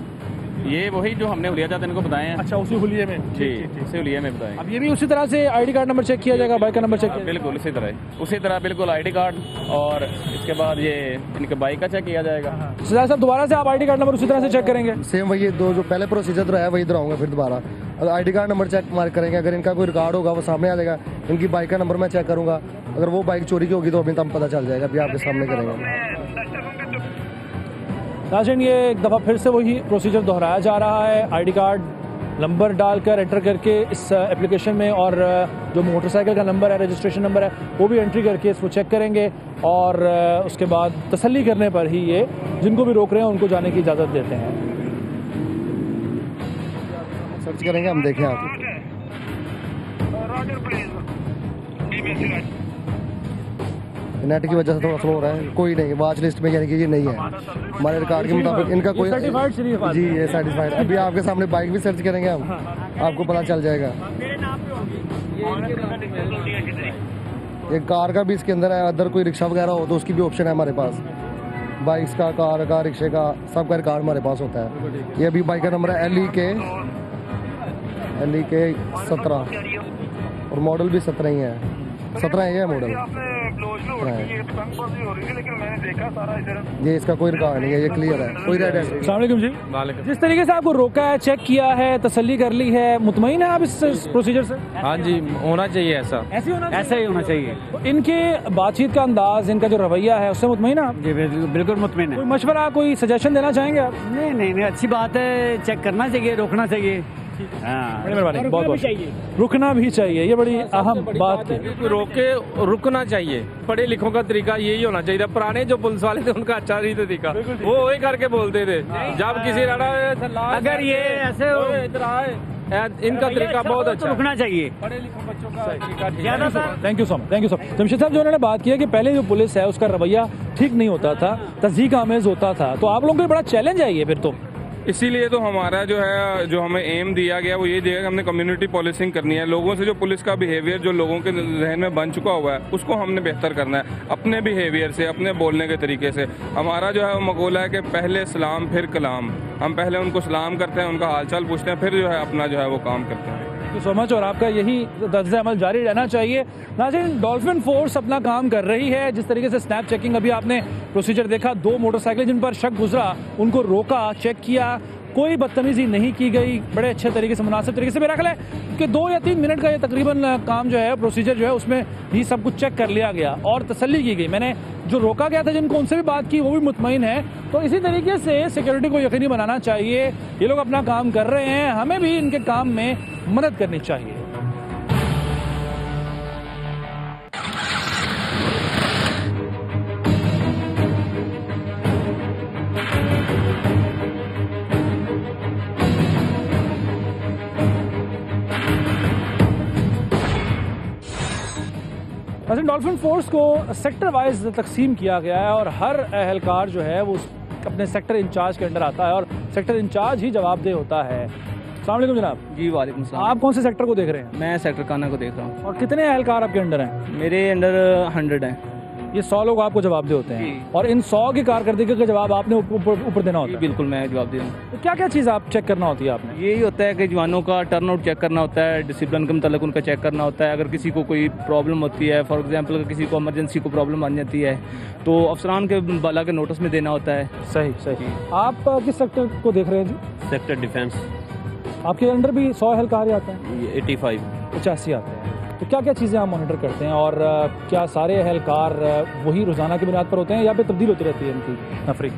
ये वही जो हमने हुलिया जाते इनको बताए हैं। अच्छा, उसी हुलिये में? जी, उसी हुलिया में बताए। अब ये भी उसी तरह से आईडी कार्ड नंबर चेक किया जाएगा, बाइक का नंबर चेक किया? बिल्कुल उसी तरह बिल्कुल आईडी कार्ड, और इसके बाद ये इनके बाइक का चेक किया जाएगा। सरदार साहब, दोबारा से आप आईडी कार्ड नंबर उसी तरह से चेक करेंगे? सेम वही दो जो पहले प्रोसीजर तो है वही दोहराऊंगा फिर दोबारा। अगर ID card number check mark करेंगे, अगर इनका कोई रिकॉर्ड होगा वो सामने आ जाएगा। इनकी बाइक का नंबर मैं चेक करूंगा, अगर वो बाइक चोरी की होगी तो अभी तक पता चल जाएगा, अभी आपके सामने करेंगे। नाज़रीन, ये एक दफ़ा फिर से वही प्रोसीजर दोहराया जा रहा है। आईडी कार्ड नंबर डालकर एंटर करके इस एप्लीकेशन में, और जो मोटरसाइकिल का नंबर है, रजिस्ट्रेशन नंबर है, वो भी एंट्री करके इसको चेक करेंगे, और उसके बाद तसल्ली करने पर ही ये जिनको भी रोक रहे हैं उनको जाने की इजाज़त देते हैं। सर्च करेंगे हम, देखें आप। नेट की वजह से थोड़ा स्लो हो रहा है। कोई नहीं, वॉच लिस्ट में यानी कि ये नहीं है हमारे रिकॉर्ड के मुताबिक। इनका कोई जी, ये सर्टिफाइड। अभी आपके सामने बाइक भी सर्च करेंगे हम, आपको पता चल जाएगा। एक कार का भी इसके अंदर है, अदर कोई रिक्शा वगैरह हो तो उसकी भी ऑप्शन है हमारे पास। बाइक्स का, कार का, रिक्शे का, सबका रिकॉर्ड हमारे पास होता है। ये अभी बाइक का नंबर है LEK 17, और मॉडल भी 17 ही है। 17 ही है मॉडल। ये इसका कोई रिकॉर्ड नहीं है, ये क्लियर है, कोई रेड है। अस्सलाम वालेकुम जी। जिस तरीके से आपको रोका है, चेक किया है, तसल्ली कर ली है, मुतमईन है आप इस प्रोसीजर से? हाँ जी, होना चाहिए ऐसा। ऐसा ही होना चाहिए। इनके बातचीत का अंदाज, इनका जो रवैया है, उससे मुतमईन है आप? जी बिल्कुल मुतमईन है। कोई मशवरा, कोई सजेशन देना चाहेंगे आप? नहीं, अच्छी बात है, चेक करना चाहिए, रोकना चाहिए। बड़ी मेहरबानी, बहुत बहुत। रुकना भी चाहिए, ये बड़ी अहम बात है। रोके रुकना चाहिए। पढ़े लिखों का तरीका यही होना चाहिए। पुराने जो पुलिस वाले थे उनका अच्छा नहीं तरीका, वो वही करके बोलते थे। जब किसी अगर ये ऐसे इधर आए, इनका तरीका बहुत अच्छा, रुकना चाहिए। पढ़े लिखों बच्चों का। Thank you so much, thank you so much. Jamshed साहब, जो उन्होंने बात की है कि पहले जो पुलिस है उसका रवैया ठीक नहीं होता था, तस्दीक आमेज होता था, तो आप लोगों को बड़ा चैलेंज है ये फिर तो। इसीलिए तो हमारा जो है, जो हमें एम दिया गया वो ये दिया कि हमने कम्युनिटी पॉलिसिंग करनी है। लोगों से जो पुलिस का बिहेवियर जो लोगों के जहन में बन चुका हुआ है उसको हमने बेहतर करना है, अपने बिहेवियर से, अपने बोलने के तरीके से। हमारा जो है वो मकूला है कि पहले सलाम फिर कलाम। हम पहले उनको सलाम करते हैं, उनका हालचाल पूछते हैं, फिर जो है अपना जो है वो काम करते हैं। थैंक यू सो मच, और आपका यही तर्ज़ अमल जारी रहना चाहिए। नाज़रीन, डॉल्फिन फोर्स अपना काम कर रही है। जिस तरीके से स्नैप चेकिंग, अभी आपने प्रोसीजर देखा, 2 मोटरसाइकिल जिन पर शक गुजरा उनको रोका, चेक किया, कोई बदतमीजी नहीं की गई, बड़े अच्छे तरीके से, मुनासिब तरीके से। मेरा ख्याल है कि 2 या 3 मिनट का ये तकरीबन काम जो है, प्रोसीजर जो है, उसमें ही सब कुछ चेक कर लिया गया और तसल्ली की गई। मैंने जो रोका गया था, जिनको उनसे भी बात की, वो भी मुतमईन है। तो इसी तरीके से सिक्योरिटी को यकीनी बनाना चाहिए। ये लोग अपना काम कर रहे हैं, हमें भी इनके काम में मदद करनी चाहिए। डॉल्फिन फोर्स को सेक्टर वाइज तकसीम किया गया है, और हर एहलकार जो है वो अपने सेक्टर इंचार्ज के अंडर आता है, और सेक्टर इंचार्ज ही जवाबदेह होता है। अस्सलाम वालेकुम जनाब। जी वालेकुम सलाम। आप कौन से सेक्टर को देख रहे हैं? मैं सेक्टर काना को देख रहा हूँ। और कितने एहलकार आपके अंडर हैं? मेरे अंडर 100 हैं। ये 100 लोग आपको जवाबदेह होते हैं, और इन 100 की कारकर्दगी का जवाब आपने ऊपर देना होता है? बिल्कुल, मैं जवाब दे दूँ। तो क्या क्या चीज़ आप चेक करना होती है आपने? यही होता है कि जवानों का टर्नआउट चेक करना होता है, डिसिप्लिन के मतलब उनका चेक करना होता है। अगर किसी को कोई प्रॉब्लम होती है, फॉर एग्जांपल अगर किसी को इमरजेंसी को प्रॉब्लम बन जाती है, तो अफसरान के बाला के नोटिस में देना होता है। सही। आप किस सेक्टर को देख रहे हैं जी? Sector defence. आपके अंडर भी 100 एहलकार आते हैं? 85 आते हैं। तो क्या क्या चीज़ें आप मॉनिटर करते हैं, और क्या सारे एहलकार वही रोज़ाना की बुनियाद पर होते हैं या फिर तब्दील होती रहती है इनकी नफरी?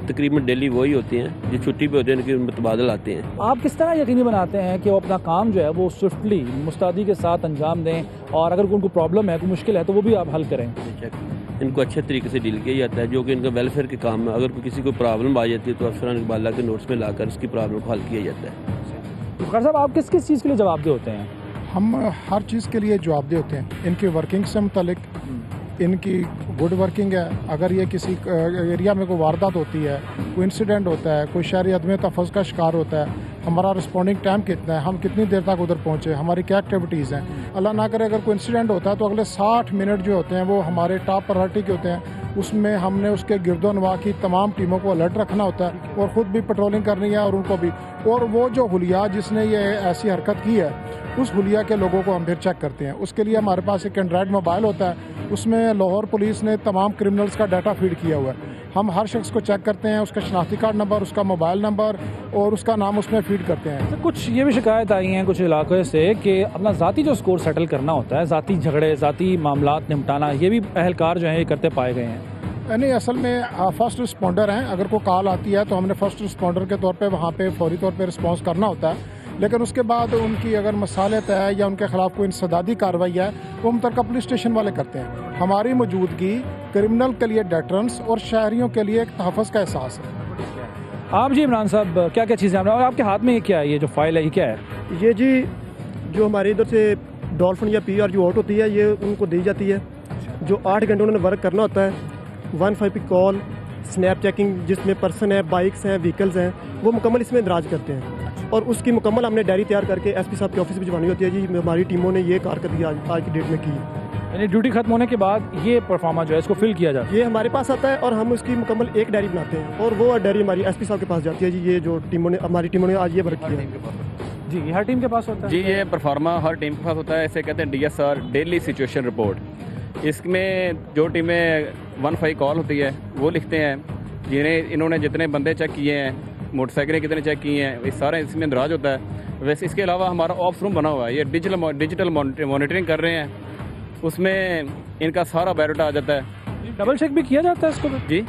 तकरीबन डेली वही होती हैं, जो छुट्टी पे होते हैं उनके मुतबादल आते हैं। आप किस तरह यकीनी बनाते हैं कि वो अपना काम जो है वो स्विफ्टली, मुस्तैदी के साथ अंजाम दें, और अगर उनको प्रॉब्लम है, कोई मुश्किल है, तो वो भी आप हल करें? इनको अच्छे तरीके से डील किया जाता है, जो कि इनका वेलफेयर के काम में। अगर किसी को प्रॉब्लम आ जाती है तो अफसरान इकबाला के नोट्स में लाकर उसकी प्रॉब्लम को हल किया जाता है। तो साहब, आप किस किस चीज़ के लिए जवाबदेह होते हैं? हम हर चीज़ के लिए जवाबदेह होते हैं। इनकी वर्किंग से मुतलिक, इनकी गुड वर्किंग है। अगर ये किसी एरिया में कोई वारदात होती है, कोई इंसिडेंट होता है, कोई शहरी अदम तहफ़्फ़ुज़ का शिकार होता है, हमारा रिस्पॉन्डिंग टाइम कितना है, हम कितनी देर तक उधर पहुँचे, हमारी क्या एक्टिविटीज़ हैं। अल्लाह ना करे अगर कोई इंसिडेंट होता है तो अगले 60 मिनट जो होते हैं वो हमारे टॉप प्रायोरिटी के होते हैं। उसमें हमने उसके गिरदोनवा की तमाम टीमों को अलर्ट रखना होता है और ख़ुद भी पेट्रोलिंग करनी है और उनको भी। और वो जो हुलिया जिसने ये ऐसी हरकत की है उस हुलिया के लोगों को हम फिर चेक करते हैं। उसके लिए हमारे पास एक एंड्रॉयड मोबाइल होता है, उसमें लाहौर पुलिस ने तमाम क्रिमिनल्स का डाटा फीड किया हुआ है। हम हर शख्स को चेक करते हैं, उसका शनाख्ती कार्ड नंबर, उसका मोबाइल नंबर और उसका नाम उसमें फीड करते हैं। तो कुछ ये भी शिकायत आई हैं कुछ इलाकों से कि अपना ज़ाती जो स्कोर सेटल करना होता है, ज़ाती झगड़े, ज़ाती मामलात निपटाना, ये भी अहलकार जो हैं ये करते पाए गए हैं। नहीं, असल में फर्स्ट रिस्पॉन्डर हैं। अगर कोई कॉल आती है तो हमने फर्स्ट रिस्पॉन्डर के तौर पे वहाँ पे फौरी तौर पे रिस्पॉन्स करना होता है, लेकिन उसके बाद उनकी अगर मसालत है या उनके खिलाफ कोई इंसदादी कार्रवाई है वो मुतल्लिका पुलिस स्टेशन वाले करते हैं। हमारी मौजूदगी क्रिमिनल के लिए डेटरेंस और शहरियों के लिए एक तहफ़्फ़ुज़ का एहसास है। आप जी इमरान साहब क्या क्या चीज़ें आपने, और आपके हाथ में ये क्या है, ये जो फाइल है ये क्या है? ये जी जो हमारे इधर से डॉल्फिन या PR जो आउट होती है ये उनको दी जाती है। जो 8 घंटे उन्होंने वर्क करना होता है, 15 की कॉल, स्नैप चेकिंग जिसमें पर्सन है, बाइक्स हैं, व्हीकल्स हैं, वो मुकम्मल इसमें इंदराज करते हैं और उसकी मुकम्मल हमने डायरी तैयार करके SP साहब के ऑफिस में भिजवानी होती है। जी हमारी टीमों ने ये कारकर्दगी आज की डेट में की है। यानी ड्यूटी खत्म होने के बाद ये परफॉर्मा जो है इसको फिल किया जाता है, ये हमारे पास आता है और हम उसकी मुकम्मल एक डायरी बनाते हैं और वो डायरी हमारी SP साहब के पास जाती है। जी ये जो टीमों ने, हमारी टीमों ने आज ये वर्क किया है। जी हर टीम के पास होता है? जी ये परफॉर्मा हर टीम के पास होता है। इसे कहते हैं DSR, डेली सिचुएशन रिपोर्ट। इसमें जो टीमें 15 कॉल होती है वो लिखते हैं, जिन्हें इन्होंने जितने बंदे चेक किए हैं, मोटरसाइकिलें कितने चेक की हैं, ये सारे इसमें इंदराज होता है। वैसे इसके अलावा हमारा ऑप्स रूम बना हुआ है, ये डिजिटल मॉनिटरिंग कर रहे हैं, उसमें इनका सारा बायोडाटा आ जाता है। डबल चेक भी किया जाता है इसको? जी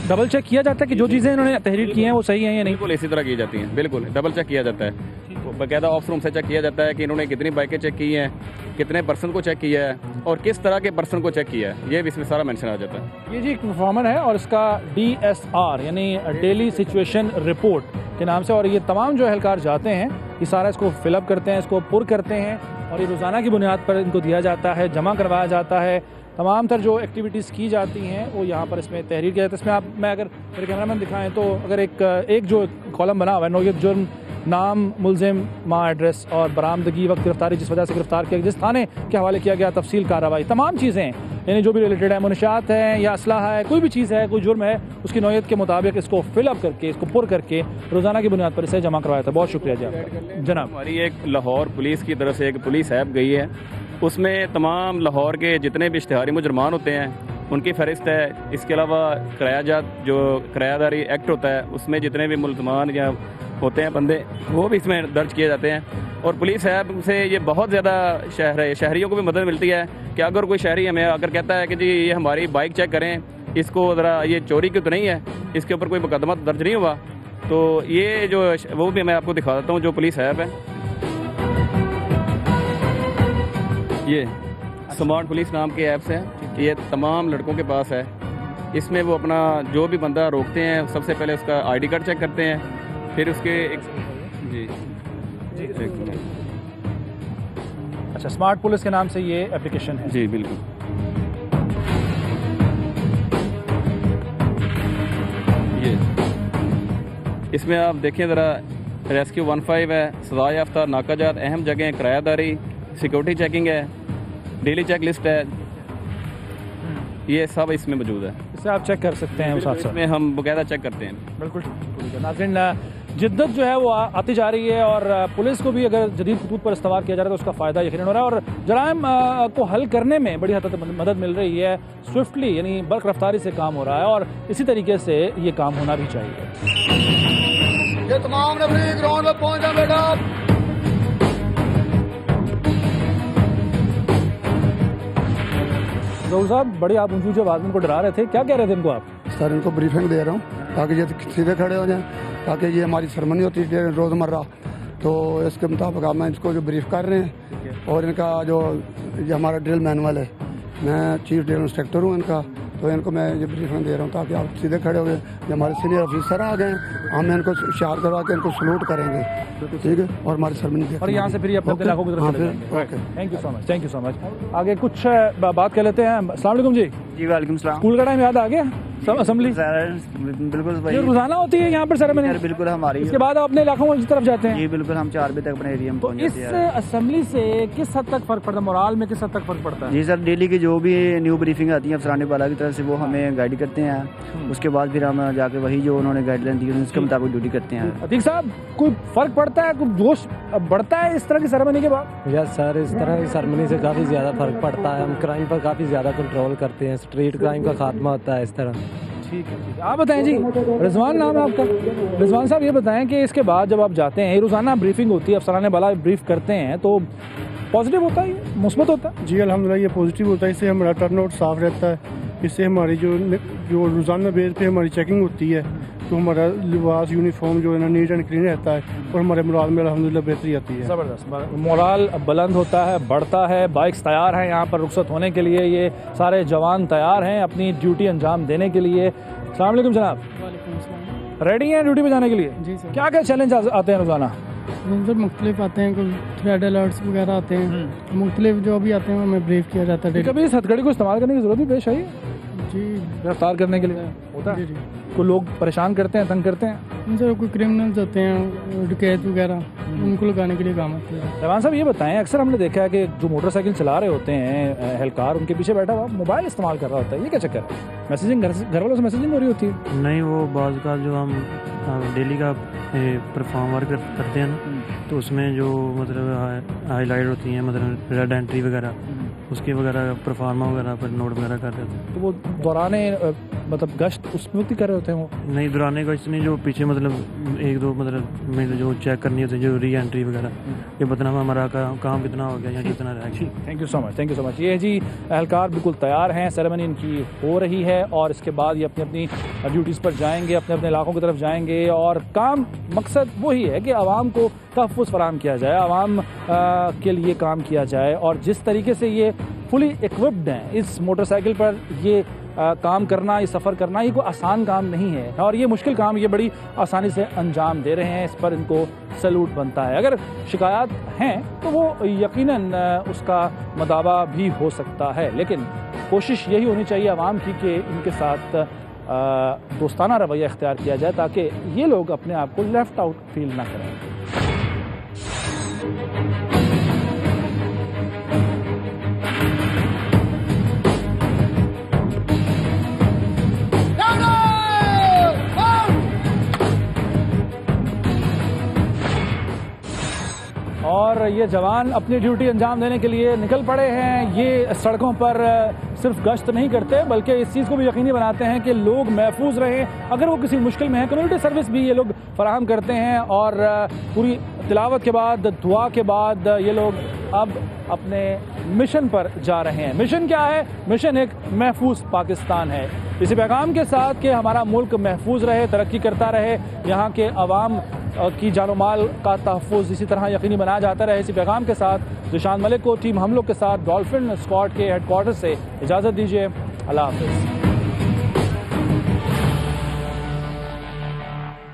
डबल चेक किया जाता है कि जो चीज़ें इन्होंने तहरीर की हैं वो सही हैं या नहीं? बिल्कुल इसी तरह की जाती हैं, बिल्कुल डबल चेक किया जाता है। बाकायदा ऑप्स रूम से चेक किया जाता है कि इन्होंने कितनी बाइकें चेक की हैं, कितने पर्सन को चेक किया है और किस तरह के पर्सन को चेक किया है, ये भी इसमें सारा मेंशन आ जाता है। ये जी एक परफॉर्मर है और इसका DSR यानी डेली सिचुएशन रिपोर्ट के नाम से, और ये तमाम जो एहलकार जाते हैं ये सारा इसको फिलअप करते हैं, इसको पुर करते हैं और ये रोज़ाना की बुनियाद पर इनको दिया जाता है, जमा करवाया जाता है। तमाम तर जो एक्टिविटीज़ की जाती हैं वो यहाँ पर इसमें तहरीर किया जाता है। इसमें आप, मैं अगर मेरे कैमरामैन दिखाएं तो अगर एक जो कॉलम बना हुआ है, नौयत जुर्म, नाम, मुलजिम, माँ, एड्रेस और बरामदगी, वक्त गिरफ्तारी, जिस वजह से गिरफ्तार किया, जिस थाने के हवाले किया गया, तफसील कार्रवाई, तमाम चीज़ें यानी जो भी रिलेटेड है, मुनशात है या असलाह है, कोई भी चीज़ है, कोई जुर्म है, उसकी नौयत के मुताबिक इसको फिलअप करके, इसको पुर करके रोज़ाना की बुनियाद पर इसे जमा करवाया था। बहुत शुक्रिया जी आपका जनाब। हमारी एक लाहौर पुलिस की तरफ से एक पुलिस ऐप गई है, उसमें तमाम लाहौर के जितने भी इश्तिहारी मुजरमान होते हैं उनकी फहरिस्त है। इसके अलावा किरायाजात, जो किरायादारी एक्ट होता है, उसमें जितने भी मुलजमान या होते हैं बंदे, वो भी इसमें दर्ज किए जाते हैं। और पुलिस ऐप से ये बहुत ज़्यादा शहरियों को भी मदद मिलती है कि अगर कोई शहरी हमें अगर कहता है कि जी ये हमारी बाइक चेक करें, इसको ज़रा ये चोरी की तो नहीं है, इसके ऊपर कोई मुकदमा दर्ज नहीं हुआ, तो ये जो वो भी मैं आपको दिखा देता हूँ जो पुलिस ऐप है। ये स्मार्ट पुलिस नाम के ऐप्स है, ये तमाम लड़कों के पास है। इसमें वो अपना जो भी बंदा रोकते हैं सबसे पहले उसका ID कार्ड चेक करते हैं, फिर उसके जी अच्छा, स्मार्ट पुलिस के नाम से ये एप्लीकेशन है? जी बिल्कुल। ये इसमें आप देखें ज़रा, रेस्क्यू 15 है, सजा याफ्ता, नाकाजात, अहम जगह, किरायादारी, सिक्योरिटी चेकिंग है, डेली चेक लिस्ट है, ये सब इसमें मौजूद है। इससे आप चेक कर सकते हैं, उस साथ में हम बाकायदा चेक करते हैं। बिल्कुल। नाज़रीन, जिद्दत जो है वो आती जा रही है और पुलिस को भी अगर जदीद खतूत पर इस्तेमाल किया जा रहा है तो उसका फ़ायदा यकीनन हो रहा है और जराइम को हल करने में बड़ी हद तक मदद मिल रही है। स्विफ्टली यानी बल्क रफ्तारी से काम हो रहा है और इसी तरीके से ये काम होना भी चाहिए। ये तमाम ग्राउंड में पहुंच जाए बेटा। जहूर साहब, बड़ी आप ऊंची आवाज़ में इनको डरा रहे थे, क्या कह रहे थे इनको आप? सर इनको ब्रीफिंग दे रहा हूँ ताकि ये सीधे खड़े हो जाएं, ताकि ये हमारी सरमनी होती है रोज़मर्रा, तो इसके मुताबिक आप मैं इसको जो ब्रीफ कर रहे हैं। और इनका जो ये हमारा ड्रिल मैनुअल है, मैं चीफ ड्रिल इंस्ट्रक्टर हूँ इनका, तो इनको मैं ये ब्रीफिंग दे रहा हूँ ताकि आप सीधे खड़े हो गए। जो हमारे सीनियर ऑफिसर आ गए, हम इनको इशार करवा के इनको सलूट करेंगे, ठीक है, और हमारी सरमनी और यहाँ से फिर अपने इलाकों की तरफ चले जाएंगे। Thank you so much, thank you so much. आगे कुछ बात कर लेते हैं। अस्सलाम वालेकुम जी। जी वालेकुम सलाम। स्कूल का टाइम याद आ गया? असेंबली बिल्कुल ये रोजाना होती है यहाँ पर सेरेमनी? बिल्कुल हमारी। इसके बाद आप अपने इलाकों में तरफ जाते हैं? जी बिल्कुल, हम 4 बजे तक अपने एरिया में पहुँच जाते हैं। इस असेंबली से किस हद तक फर्क पड़ता है, मोराल में किस हद तक फर्क पड़ता है? जी सर, डेली की जो भी न्यू ब्रीफिंग आती है अफसरान वाला की तरफ से वो हमें गाइड करते हैं। उसके बाद फिर हम जाके वही जो उन्होंने गाइडलाइन दी है उसके मुताबिक ड्यूटी करते हैं। अतीक साहब, कोई फर्क पड़ता है, कोई जोश बढ़ता है इस तरह की सेरेमनी के बाद? यस सर, इस तरह की सेरेमनी से काफ़ी ज़्यादा फर्क पड़ता है। हम क्राइम पर काफ़ी ज़्यादा कंट्रोल करते हैं, स्ट्रीट क्राइम का खात्मा होता है इस तरह। ठीक है, ठीक है। आप बताएं जी, रिजवान नाम है आपका। रिजवान साहब ये बताएं कि इसके बाद जब आप जाते हैं, रोज़ाना ब्रीफिंग होती है, अफसरान बाला ब्रीफ करते हैं, तो पॉजिटिव होता है, मुस्बत होता है? जी अल्हम्दुलिल्लाह, ये पॉजिटिव होता है। इससे हमारा टर्नआउट साफ रहता है। इससे हमारी जो रोज़ाना बेस पे हमारी चेकिंग होती है तो हमारा लिबास यूनिफॉर्म जो है ना नीट एंड क्लीन रहता है और हमारे मोराल में अल्हम्दुलिल्लाह बेहतरी आती है। ज़बरदस्त, मोराल बुलंद होता है, बढ़ता है। बाइक्स तैयार हैं यहाँ पर रुखसत होने के लिए, ये सारे जवान तैयार हैं अपनी ड्यूटी अंजाम देने के लिए। अस्सलाम वालेकुम जनाब, रेडी हैं ड्यूटी पे जाने के लिए? जी सर। क्या क्या चैलेंज आते हैं रोज़ाना? सर मुख्तलिफ आते हैं, कोई थ्रेड अलर्ट्स वगैरह आते हैं, मुख्तलिफ जो भी आते हैं हमें ब्रीफ किया जाता है। कभी इस हथकड़ी को इस्तेमाल करने की जरूरत भी पेश आई? जी, गिरफ्तार करने के लिए होता है? कोई लोग परेशान करते हैं, तंग करते हैं? सर कोई क्रिमिनल्स होते हैं, डकैत वगैरह, उनको लगाने के लिए काम आते हैं। रहमान साहब ये बताएं, अक्सर हमने देखा है कि जो मोटरसाइकिल चला रहे होते हैं एहलकार, उनके पीछे बैठा हुआ मोबाइल इस्तेमाल कर रहा होता है, ये क्या चक्कर है? मैसेजिंग घर वालों से मैसेजिंग हो रही होती है? नहीं, वो बाज़ का जो हम डेली का परफॉर्म वर्क करते हैं तो उसमें जो मतलब हाईलाइट होती हैं, मतलब रेड एंट्री वगैरह, उसके वगैरह परफार्मा वगैरह पर नोट वगैरह कर देते हैं। तो वो दौराने मतलब गश्त उस वक्त ही कर रहे होते हैं वो? नहीं, दौराने गश्त नहीं, जो पीछे मतलब 1-2 मतलब मिनट जो चेक करनी होती है, जो री एंट्री वगैरह, ये बताना हमारा काम कितना हो गया या कितना रह गया। Thank you so much, thank you so much. ये जी एहलकार बिल्कुल तैयार हैं, सेरेमनी इनकी हो रही है और इसके बाद ये अपनी अपनी ड्यूटीज़ पर जाएंगे, अपने अपने इलाकों की तरफ जाएंगे और काम मकसद वही है कि आवाम को तहफ़्फ़ुज़ फराहम किया जाए, आवाम के लिए काम किया जाए। और जिस तरीके से ये फुली इक्विप्ड हैं, इस मोटरसाइकिल पर ये काम करना, ये सफ़र करना, ये कोई आसान काम नहीं है और ये मुश्किल काम ये बड़ी आसानी से अंजाम दे रहे हैं। इस पर इनको सैल्यूट बनता है। अगर शिकायत हैं तो वो यकीनन उसका मदावा भी हो सकता है, लेकिन कोशिश यही होनी चाहिए आवाम की कि इनके साथ दोस्ताना रवैया इख्तियार किया जाए ताकि ये लोग अपने आप को लेफ्ट आउट फील ना करें। और ये जवान अपनी ड्यूटी अंजाम देने के लिए निकल पड़े हैं। ये सड़कों पर सिर्फ गश्त नहीं करते बल्कि इस चीज़ को भी यकीनी बनाते हैं कि लोग महफूज रहें। अगर वो किसी मुश्किल में है, कम्युनिटी सर्विस भी ये लोग फराहम करते हैं और पूरी तिलावत के बाद, दुआ के बाद ये लोग अब अपने मिशन पर जा रहे हैं। मिशन क्या है? मिशन एक महफूज पाकिस्तान है। इसी पैगाम के साथ कि हमारा मुल्क महफूज रहे, तरक्की करता रहे, यहाँ के अवाम की जानो माल का तहफ़्फ़ुज़ इसी तरह यकीनी बनाया जाता रहे। इसी पैगाम के साथ ज़ीशान मलिक को टीम हम लोग के साथ डॉल्फिन स्क्वाड के हेडक्वार्टर से इजाज़त दीजिए। अल्लाह हाफ़िज़।